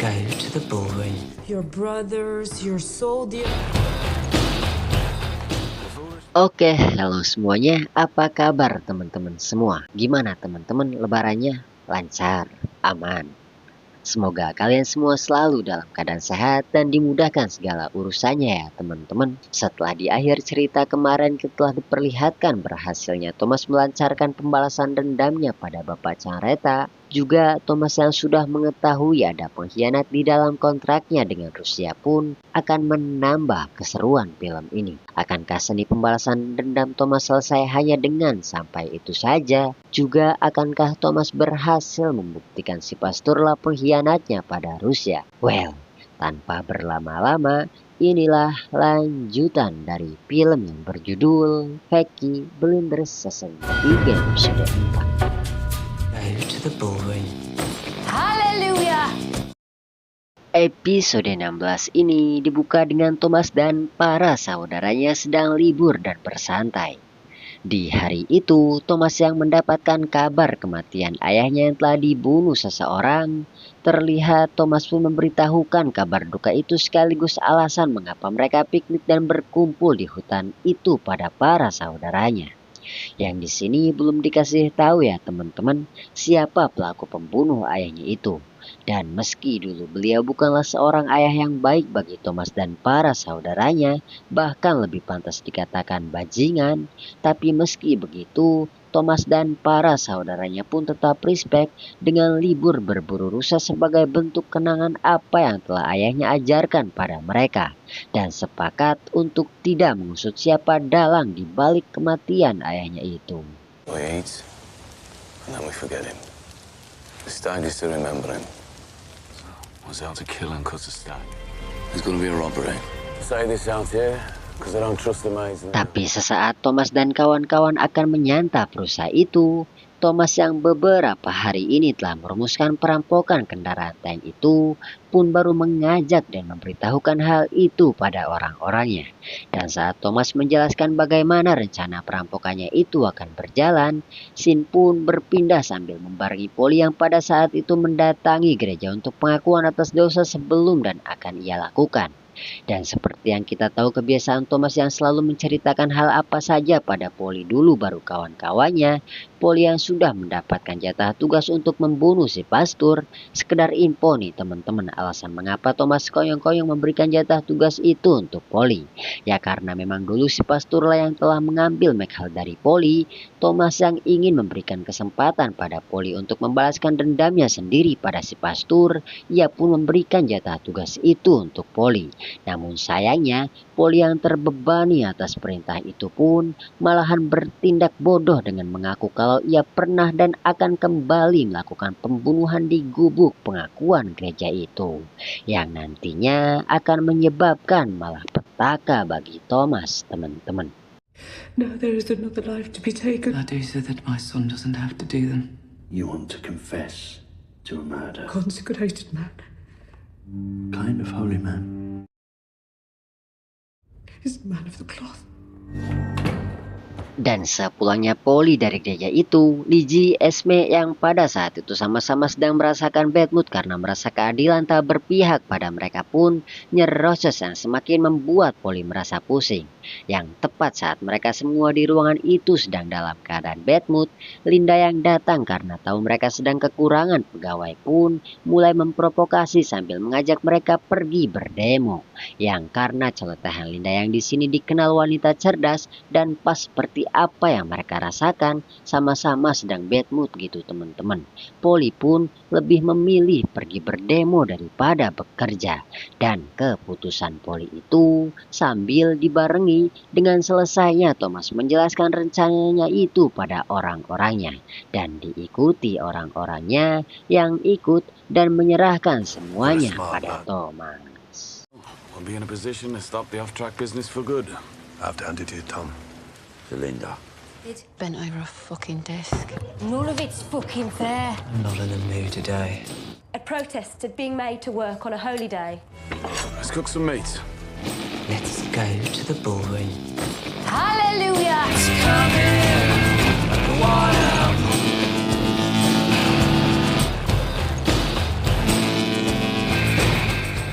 go to the ballroom. Your brothers, your soldier. Oke, halo semuanya. Apa kabar teman-teman semua? Gimana teman-teman lebarannya? Lancar, aman. Semoga kalian semua selalu dalam keadaan sehat dan dimudahkan segala urusannya ya teman-teman. Setelah di akhir cerita kemarin telah diperlihatkan berhasilnya Thomas melancarkan pembalasan dendamnya pada Bapak Careta. Juga Thomas yang sudah mengetahui ada pengkhianat di dalam kontraknya dengan Rusia pun akan menambah keseruan film ini. Akankah seni pembalasan dendam Thomas selesai hanya dengan sampai itu saja? Juga akankah Thomas berhasil membuktikan si pasturlah pengkhianatnya pada Rusia? Well, tanpa berlama-lama, inilah lanjutan dari film yang berjudul Peaky Blinders Season 3 episode 4. Go to the ballroom. Hallelujah! Episode 16 ini dibuka dengan Thomas dan para saudaranya sedang libur dan bersantai. Di hari itu, Thomas yang mendapatkan kabar kematian ayahnya yang telah dibunuh seseorang. Terlihat Thomas pun memberitahukan kabar duka itu sekaligus alasan mengapa mereka piknik dan berkumpul di hutan itu pada para saudaranya. Yang di sini belum dikasih tahu ya teman-teman siapa pelaku pembunuh ayahnya itu. Dan meski dulu beliau bukanlah seorang ayah yang baik bagi Thomas dan para saudaranya, bahkan lebih pantas dikatakan bajingan, tapi meski begitu Thomas dan para saudaranya pun tetap respect dengan libur berburu rusa sebagai bentuk kenangan apa yang telah ayahnya ajarkan pada mereka. Dan sepakat untuk tidak mengusut siapa dalang di balik kematian ayahnya itu. We eat, and then we forget him. The stag is to remember him. Was out to kill and cut the stag. There's gonna be a robbery. Say this out here, because I don't trust the maids. Tapi sesaat Thomas dan kawan-kawan akan menyantap rusa itu, Thomas yang beberapa hari ini telah merumuskan perampokan kendaraan tank itu pun baru mengajak dan memberitahukan hal itu pada orang-orangnya. Dan saat Thomas menjelaskan bagaimana rencana perampokannya itu akan berjalan, Sin pun berpindah sambil membarengi Polly yang pada saat itu mendatangi gereja untuk pengakuan atas dosa sebelum dan akan ia lakukan. Dan seperti yang kita tahu kebiasaan Thomas yang selalu menceritakan hal apa saja pada Polly dulu baru kawan-kawannya, Polly yang sudah mendapatkan jatah tugas untuk membunuh si pastur. Sekedar info nih teman-teman alasan mengapa Thomas koyong-koyong memberikan jatah tugas itu untuk Polly. Ya karena memang dulu si pastur lah yang telah mengambil Michael dari Polly. Thomas yang ingin memberikan kesempatan pada Polly untuk membalaskan dendamnya sendiri pada si pastur, ia pun memberikan jatah tugas itu untuk Polly. Namun sayangnya Polly yang terbebani atas perintah itu pun malahan bertindak bodoh dengan mengaku kalau ia pernah dan akan kembali melakukan pembunuhan di gubuk pengakuan gereja itu, yang nantinya akan menyebabkan malah petaka bagi Thomas teman-teman. Now there is another life to be taken. I do so that my son doesn't have to do them. You want to confess to a murder? Consecrated man Kind of holy man. is a man of the cloth. Dan sepulangnya Polly dari gereja itu, Lizzie, Esme yang pada saat itu sama-sama sedang merasakan bad mood karena merasa keadilan tak berpihak pada mereka pun nyerocos yang semakin membuat Polly merasa pusing. Yang tepat saat mereka semua di ruangan itu sedang dalam keadaan bad mood, Linda yang datang karena tahu mereka sedang kekurangan pegawai pun mulai memprovokasi sambil mengajak mereka pergi berdemo. Yang karena celotehan Linda yang di sini dikenal wanita cerdas dan pas seperti apa yang mereka rasakan, sama-sama sedang bad mood gitu teman-teman. Polly pun lebih memilih pergi berdemo daripada bekerja. Dan keputusan Polly itu sambil dibarengi dengan selesainya Thomas menjelaskan rencananya itu pada orang-orangnya. Dan diikuti orang-orangnya yang ikut dan menyerahkan semuanya pada Thomas. We'll be in a position to stop the off-track business for good. I've to hand it to you, Tom. To Linda. Bent over a fucking desk. None of it's fucking fair. I'm not in the mood today. A protest at being made to work on a holy day. Let's cook some meat. Let's go to the ballroom. Hallelujah!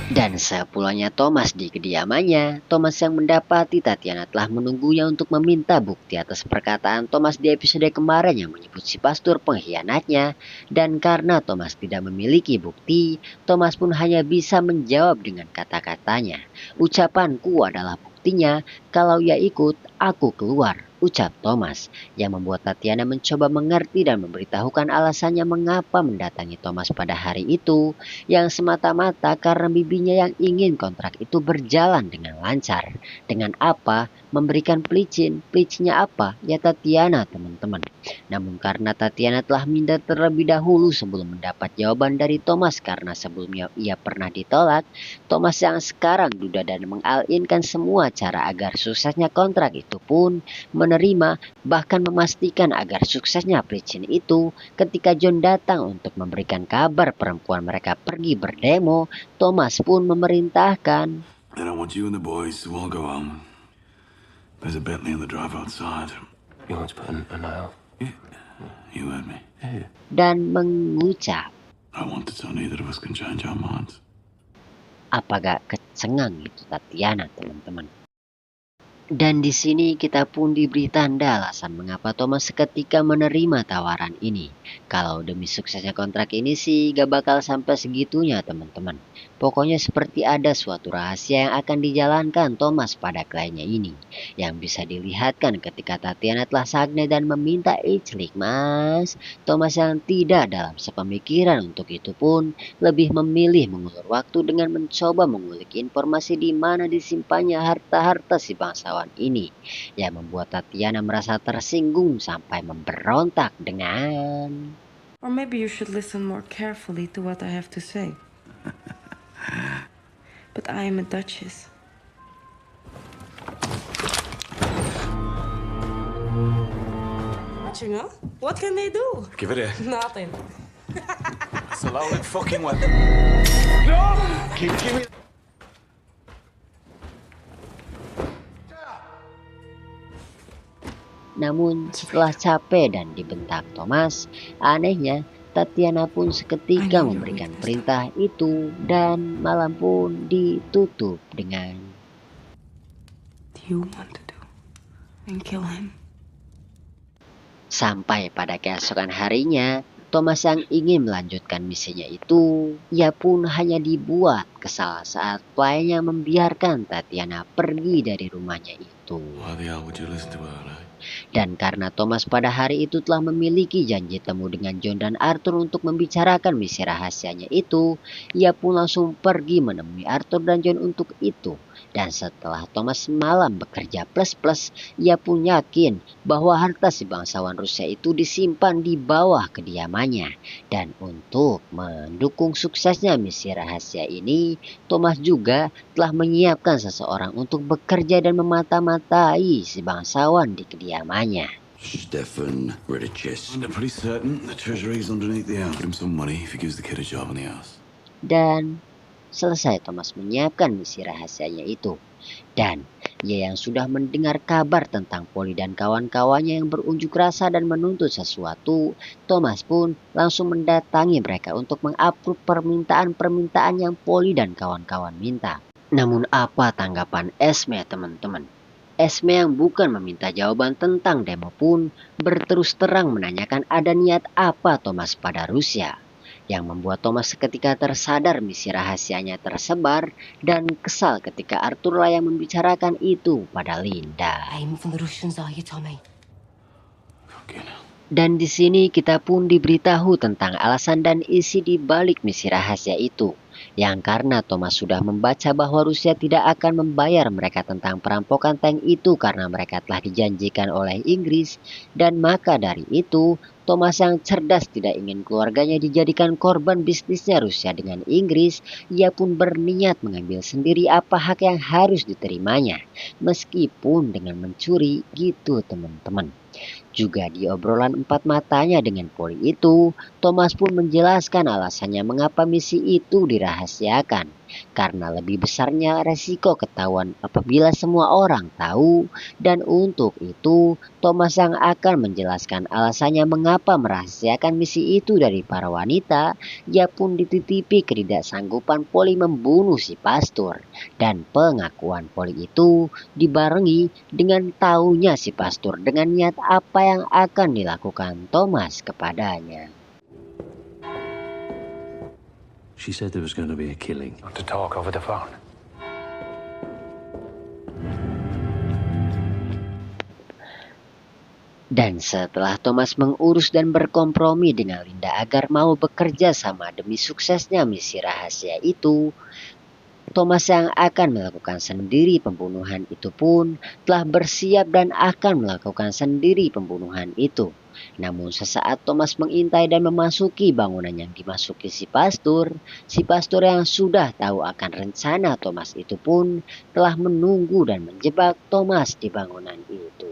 Dan sepulangnya Thomas di kediamannya, Thomas yang mendapati Tatiana telah menunggunya untuk meminta bukti atas perkataan Thomas di episode kemarin yang menyebut si pastor pengkhianatnya. Dan karena Thomas tidak memiliki bukti, Thomas pun hanya bisa menjawab dengan kata-katanya. Ucapanku adalah buktinya, kalau ia ikut, aku keluar. Ucap Thomas, yang membuat Tatiana mencoba mengerti dan memberitahukan alasannya mengapa mendatangi Thomas pada hari itu, yang semata-mata karena bibinya yang ingin kontrak itu berjalan dengan lancar. Dengan apa? Memberikan pelicin. Pelicinnya apa? Ya Tatiana, teman-teman. Namun karena Tatiana telah minder terlebih dahulu sebelum mendapat jawaban dari Thomas karena sebelumnya ia pernah ditolak, Thomas yang sekarang duda dan mengalinkan semua cara agar suksesnya kontrak itu pun menerima, bahkan memastikan agar suksesnya pelicin itu. Ketika John datang untuk memberikan kabar perempuan mereka pergi berdemo, Thomas pun memerintahkan, Then I want you and the boys to all go home. There's a Bentley in the drive outside. You want to put a nail? Yeah, you heard me. dan mengucap, I want to tell neither of us can change our minds. apa gak kecengang itu Tatiana, teman-teman. Dan di sini kita pun diberi tanda alasan mengapa Thomas seketika menerima tawaran ini. Kalau demi suksesnya kontrak ini sih gak bakal sampai segitunya, teman-teman. Pokoknya seperti ada suatu rahasia yang akan dijalankan Thomas pada kliennya ini, yang bisa dilihatkan ketika Tatiana telah sagne dan meminta iclik, mas. Thomas yang tidak dalam sepemikiran untuk itu pun lebih memilih mengulur waktu dengan mencoba mengulik informasi di mana disimpannya harta-harta si bangsawan ini, yang membuat Tatiana merasa tersinggung sampai memberontak dengan, Or maybe you should listen more carefully to what I have to say. But I am a duchess. Watching, huh? What can they do? Give it here. Nothing. It's a loaded fucking weapon. No! Give me. namun setelah capek dan dibentak Thomas, anehnya Tatiana pun seketika memberikan perintah itu dan malam pun ditutup dengan, Do you want to do? And kill him. sampai pada keesokan harinya, Thomas yang ingin melanjutkan misinya itu, ia pun hanya dibuat kesal saat kliennya membiarkan Tatiana pergi dari rumahnya itu. Why the hell would you listen to her, eh? Dan karena Thomas pada hari itu telah memiliki janji temu dengan John dan Arthur untuk membicarakan misi rahasianya itu, ia pun langsung pergi menemui Arthur dan John untuk itu. Dan setelah Thomas malam bekerja plus-plus, ia pun yakin bahwa harta si bangsawan Rusia itu disimpan di bawah kediamannya. Dan untuk mendukung suksesnya misi rahasia ini, Thomas juga telah menyiapkan seseorang untuk bekerja dan memata-matai si bangsawan di kediamannya. Stefan Rediches. I'm pretty certain the treasury's underneath the house. Give him some money if he gives the kid a job in the house. Dan selesai Thomas menyiapkan misi rahasianya itu. Dan ia yang sudah mendengar kabar tentang Polly dan kawan-kawannya yang berunjuk rasa dan menuntut sesuatu, Thomas pun langsung mendatangi mereka untuk mengapprove permintaan-permintaan yang Polly dan kawan-kawan minta. Namun apa tanggapan Esme, teman-teman? Esme yang bukan meminta jawaban tentang demo pun berterus terang menanyakan ada niat apa Thomas pada Rusia, yang membuat Thomas seketika tersadar misi rahasianya tersebar dan kesal ketika Arthur lah yang membicarakan itu pada Linda. Aim for the Russians, are you, Tommy? Fucking hell. Dan di sini kita pun diberitahu tentang alasan dan isi di balik misi rahasia itu. Yang karena Thomas sudah membaca bahwa Rusia tidak akan membayar mereka tentang perampokan tank itu karena mereka telah dijanjikan oleh Inggris. Dan maka dari itu, Thomas yang cerdas tidak ingin keluarganya dijadikan korban bisnisnya Rusia dengan Inggris. Ia pun berniat mengambil sendiri apa hak yang harus diterimanya, meskipun dengan mencuri gitu, teman-teman. Juga di obrolan empat matanya dengan Polly itu, Thomas pun menjelaskan alasannya mengapa misi itu dirahasiakan. Karena lebih besarnya resiko ketahuan apabila semua orang tahu, dan untuk itu Thomas yang akan menjelaskan alasannya mengapa merahasiakan misi itu dari para wanita. Ia pun dititipi ketidaksanggupan Polly membunuh si pastor, dan pengakuan Polly itu dibarengi dengan tahunya si pastor dengan niat apa yang akan dilakukan Thomas kepadanya. She said there was going to be a killing. Not to talk over the phone. Dan setelah Thomas mengurus dan berkompromi dengan Linda agar mau bekerja sama demi suksesnya misi rahasia itu, Thomas yang akan melakukan sendiri pembunuhan itu pun telah bersiap dan akan melakukan sendiri pembunuhan itu. Namun sesaat Thomas mengintai dan memasuki bangunan yang dimasuki si pastor yang sudah tahu akan rencana Thomas itu pun telah menunggu dan menjebak Thomas di bangunan itu.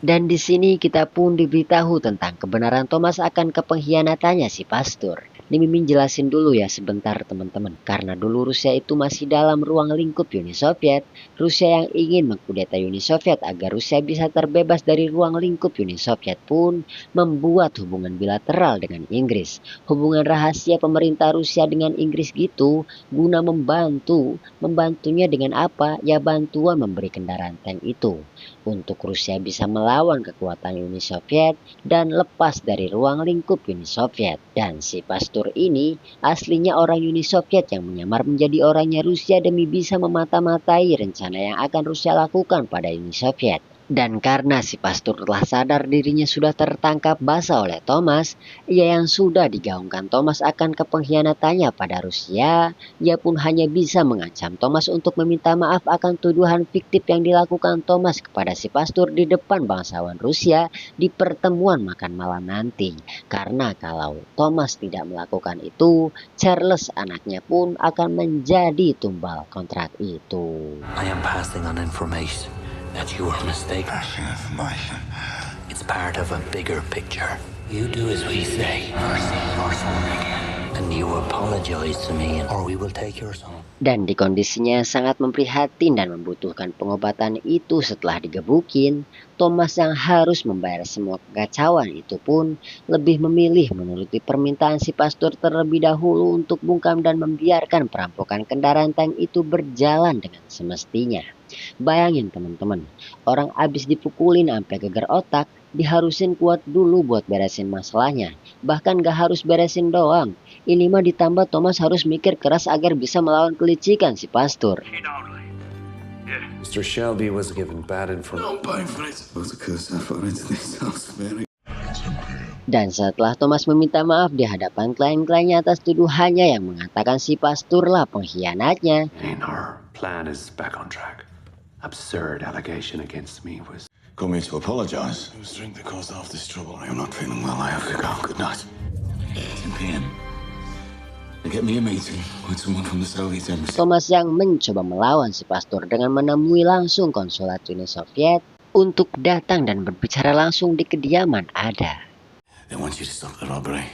Dan di sini kita pun diberitahu tentang kebenaran Thomas akan kepengkhianatannya si pastor. Ini Mimin jelasin dulu ya sebentar teman-teman. Karena dulu Rusia itu masih dalam ruang lingkup Uni Soviet. Rusia yang ingin mengkudeta Uni Soviet agar Rusia bisa terbebas dari ruang lingkup Uni Soviet pun membuat hubungan bilateral dengan Inggris. Hubungan rahasia pemerintah Rusia dengan Inggris gitu guna membantunya dengan apa? Ya bantuan memberi kendaraan tank itu. Untuk Rusia bisa melawan kekuatan Uni Soviet dan lepas dari ruang lingkup Uni Soviet. Dan si pastor ini aslinya orang Uni Soviet yang menyamar menjadi orangnya Rusia demi bisa memata-matai rencana yang akan Rusia lakukan pada Uni Soviet. Dan karena si pastor telah sadar dirinya sudah tertangkap basah oleh Thomas, ia yang sudah digaungkan Thomas akan kepengkhianatannya pada Rusia, ia pun hanya bisa mengancam Thomas untuk meminta maaf akan tuduhan fiktif yang dilakukan Thomas kepada si pastor di depan bangsawan Rusia di pertemuan makan malam nanti. Karena kalau Thomas tidak melakukan itu, Charles anaknya pun akan menjadi tumbal kontrak itu. I am passing on information that you were mistaken. It's part of a bigger picture. You do as we say, and you apologize to me, or we will take your son. Dan di kondisinya sangat memprihatin dan membutuhkan pengobatan itu setelah digebukin, Thomas yang harus membayar semua kekacauan itu pun lebih memilih menuruti permintaan si pastor terlebih dahulu untuk bungkam dan membiarkan perampokan kendaraan tank itu berjalan dengan semestinya. Bayangin teman-teman, orang abis dipukulin sampai geger otak, diharusin kuat dulu buat beresin masalahnya. Bahkan gak harus beresin doang. Ini mah ditambah Thomas harus mikir keras agar bisa melawan kelicikan si pastor. Mr. Shelby was given bad information. Dan setelah Thomas meminta maaf di hadapan klien-kliennya atas tuduhannya yang mengatakan si pastor lah pengkhianatnya, Our plan is back on track. Absurd allegation against me was... Come here to apologize. It was drink that caused half this trouble. I am not feeling well. I have to go. Good night. 10 p.m. Get me a meeting with someone from the Soviet embassy. Thomas yang mencoba melawan si pastor dengan menemui langsung konsulat Uni Soviet untuk datang dan berbicara langsung di kediaman ada. They want you to stop the robbery.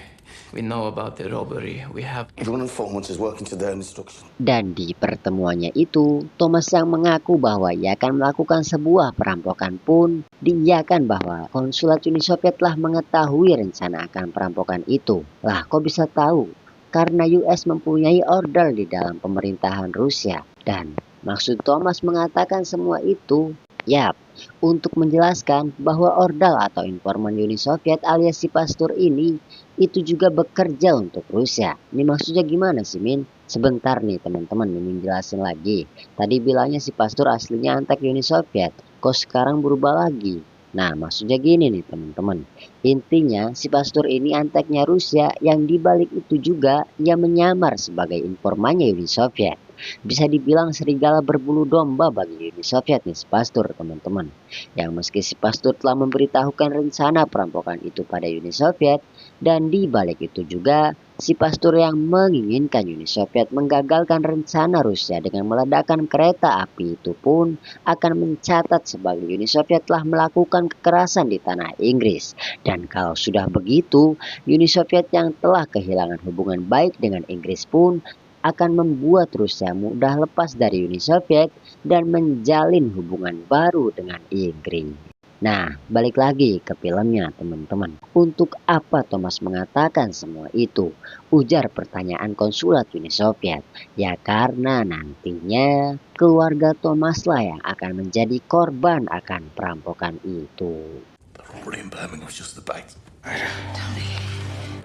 We know about the robbery. We have... Everyone informants is working to their instructions. Dan di pertemuannya itu, Thomas yang mengaku bahwa ia akan melakukan sebuah perampokan pun diiyakan bahwa konsulat Uni Soviet telah mengetahui rencana akan perampokan itu. Lah kok bisa tahu? Karena US mempunyai order di dalam pemerintahan Rusia. Dan maksud Thomas mengatakan semua itu, yap, untuk menjelaskan bahwa ordal atau informan Uni Soviet alias si pastor ini itu juga bekerja untuk Rusia. Ini maksudnya gimana sih Min? Sebentar nih teman-teman, Mimin jelasin lagi. Tadi bilangnya si pastor aslinya antek Uni Soviet, kok sekarang berubah lagi? Nah, maksudnya gini nih teman-teman. Intinya si pastor ini anteknya Rusia yang dibalik itu juga ia menyamar sebagai informannya Uni Soviet. Bisa dibilang serigala berbulu domba bagi Uni Soviet nih si pastor teman-teman. Yang meski si pastor telah memberitahukan rencana perampokan itu pada Uni Soviet, dan dibalik itu juga si pastor yang menginginkan Uni Soviet menggagalkan rencana Rusia dengan meledakkan kereta api itu pun akan mencatat sebagai Uni Soviet telah melakukan kekerasan di tanah Inggris. Dan kalau sudah begitu, Uni Soviet yang telah kehilangan hubungan baik dengan Inggris pun akan membuat Rusia mudah lepas dari Uni Soviet dan menjalin hubungan baru dengan Inggris. Nah, balik lagi ke filmnya teman-teman. Untuk apa Thomas mengatakan semua itu? Ujar pertanyaan konsulat Uni Soviet. Ya karena nantinya keluarga Thomas lah yang akan menjadi korban akan perampokan itu. The robbery in Birmingham was just the bait.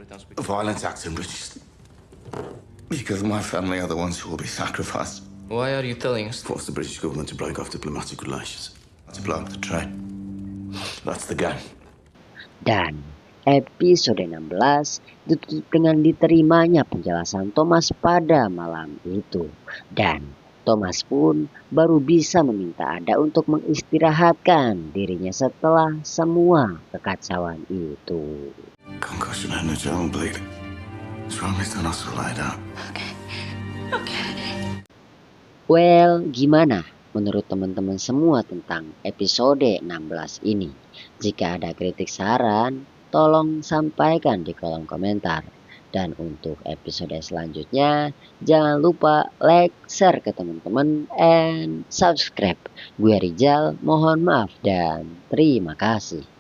The violent acts in British. Because my family are the ones who will be sacrificed. Why are you telling us? Force the British government to break off diplomatic relations. To blow up the trade. That's the game. Dan episode 16 ditutup dengan diterimanya penjelasan Thomas pada malam itu. Dan Thomas pun baru bisa meminta Ada untuk mengistirahatkan dirinya setelah semua kekacauan itu. Concussion and a general bleeding. Strongly done us to lie down. Well, gimana menurut teman-teman semua tentang episode 16 ini? Jika ada kritik saran, tolong sampaikan di kolom komentar. Dan untuk episode selanjutnya, jangan lupa like, share ke teman-teman, and subscribe. Gue Rizal, mohon maaf dan terima kasih.